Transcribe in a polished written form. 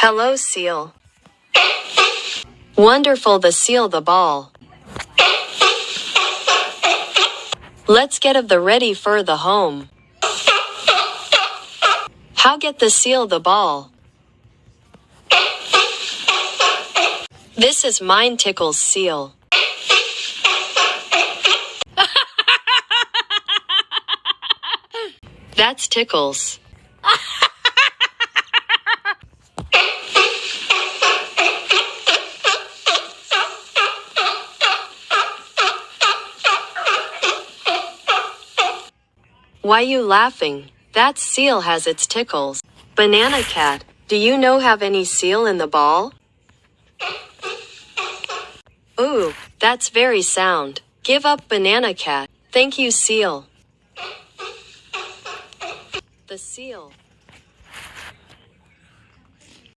Hello, seal. Wonderful the seal the ball. Let's get of the ready for the home. How get the seal the ball? This is mine tickles seal. That's tickles. Why you laughing? That seal has its tickles. Banana cat, do you know have any seal in the ball? Ooh, that's very sound. Give up banana cat. Thank you seal. The seal.